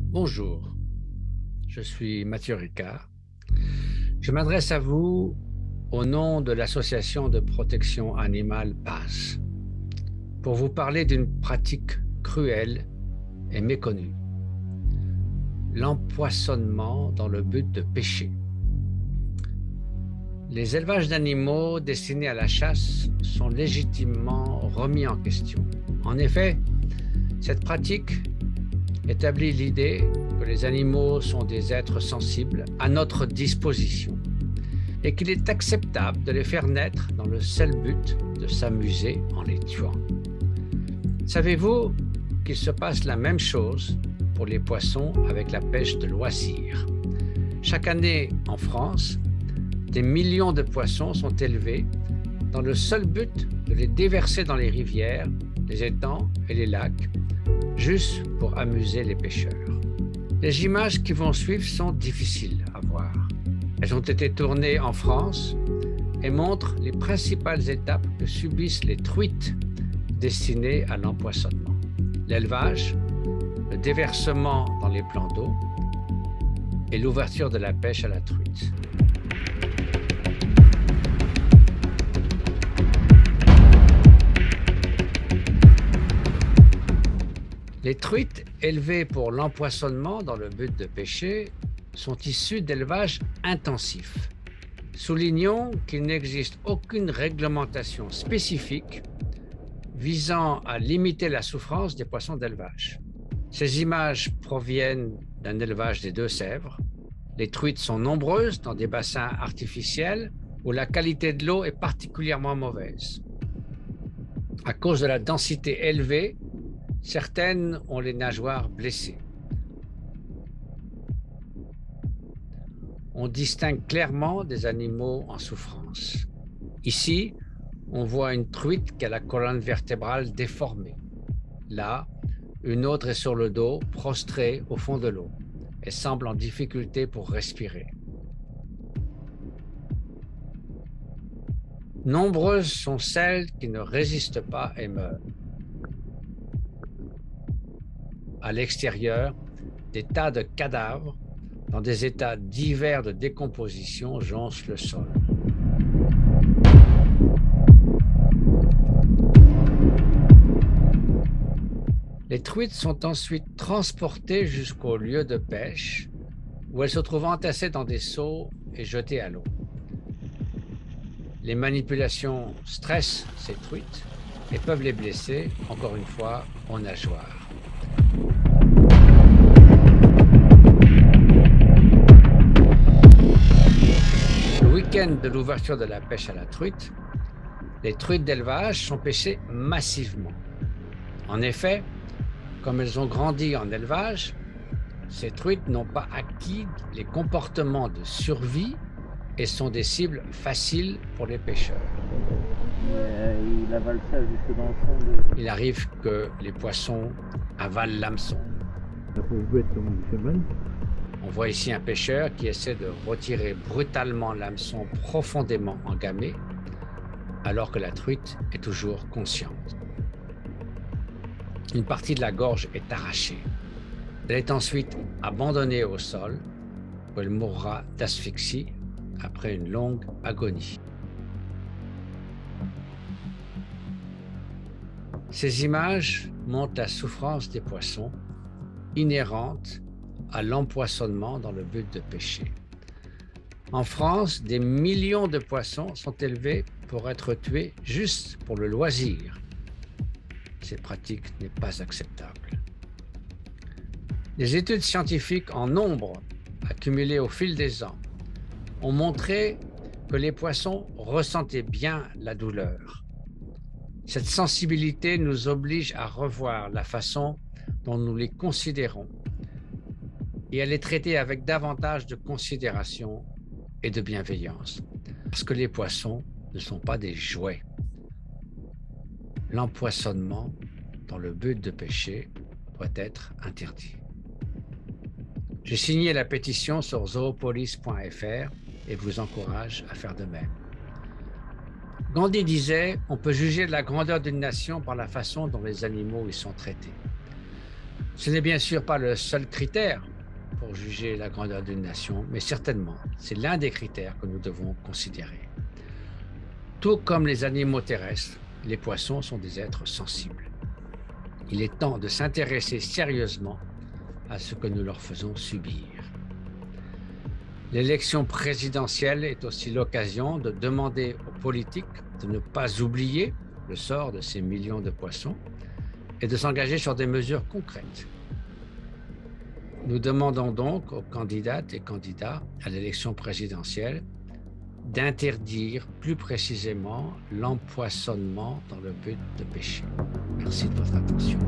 Bonjour, je suis Mathieu Ricard. Je m'adresse à vous au nom de l'association de protection animale PAS pour vous parler d'une pratique cruelle et méconnue, l'empoisonnement dans le but de pêcher. Les élevages d'animaux destinés à la chasse sont légitimement remis en question. En effet, cette pratique établit l'idée que les animaux sont des êtres sensibles à notre disposition et qu'il est acceptable de les faire naître dans le seul but de s'amuser en les tuant. Savez-vous qu'il se passe la même chose pour les poissons avec la pêche de loisir? Chaque année en France, des millions de poissons sont élevés dans le seul but de les déverser dans les rivières, les étangs et les lacs, juste pour amuser les pêcheurs. Les images qui vont suivre sont difficiles à voir. Elles ont été tournées en France et montrent les principales étapes que subissent les truites destinées à l'empoisonnement. L'élevage, le déversement dans les plans d'eau et l'ouverture de la pêche à la truite. Les truites élevées pour l'empoisonnement dans le but de pêcher sont issues d'élevage intensif. Soulignons qu'il n'existe aucune réglementation spécifique visant à limiter la souffrance des poissons d'élevage. Ces images proviennent d'un élevage des Deux-Sèvres. Les truites sont nombreuses dans des bassins artificiels où la qualité de l'eau est particulièrement mauvaise. À cause de la densité élevée, certaines ont les nageoires blessées. On distingue clairement des animaux en souffrance. Ici, on voit une truite qui a la colonne vertébrale déformée. Là, une autre est sur le dos, prostrée au fond de l'eau. Elle semble en difficulté pour respirer. Nombreuses sont celles qui ne résistent pas et meurent. À l'extérieur, des tas de cadavres dans des états divers de décomposition jonchent le sol. Les truites sont ensuite transportées jusqu'au lieu de pêche où elles se trouvent entassées dans des seaux et jetées à l'eau. Les manipulations stressent ces truites et peuvent les blesser, encore une fois, aux nageoires. Le week-end de l'ouverture de la pêche à la truite, les truites d'élevage sont pêchées massivement. En effet, comme elles ont grandi en élevage, ces truites n'ont pas acquis les comportements de survie et sont des cibles faciles pour les pêcheurs. Il avale ça jusque dans le fond de... Il arrive que les poissons avalent l'hameçon. La pauvre bête, comment il fait mal. On voit ici un pêcheur qui essaie de retirer brutalement l'hameçon profondément engamé, alors que la truite est toujours consciente. Une partie de la gorge est arrachée. Elle est ensuite abandonnée au sol, où elle mourra d'asphyxie après une longue agonie. Ces images montrent la souffrance des poissons, inhérente à l'empoisonnement dans le but de pêcher. En France, des millions de poissons sont élevés pour être tués juste pour le loisir. Cette pratique n'est pas acceptable. Les études scientifiques en nombre, accumulées au fil des ans, ont montré que les poissons ressentaient bien la douleur. Cette sensibilité nous oblige à revoir la façon dont nous les considérons et à les traiter avec davantage de considération et de bienveillance, parce que les poissons ne sont pas des jouets. L'empoisonnement dans le but de pêcher doit être interdit. J'ai signé la pétition sur zoopolis.fr et vous encourage à faire de même. Gandhi disait « On peut juger de la grandeur d'une nation par la façon dont les animaux y sont traités ». Ce n'est bien sûr pas le seul critère pour juger la grandeur d'une nation, mais certainement, c'est l'un des critères que nous devons considérer. Tout comme les animaux terrestres, les poissons sont des êtres sensibles. Il est temps de s'intéresser sérieusement à ce que nous leur faisons subir. L'élection présidentielle est aussi l'occasion de demander aux politiques de ne pas oublier le sort de ces millions de poissons et de s'engager sur des mesures concrètes. Nous demandons donc aux candidates et candidats à l'élection présidentielle d'interdire plus précisément l'empoisonnement dans le but de pêcher. Merci de votre attention.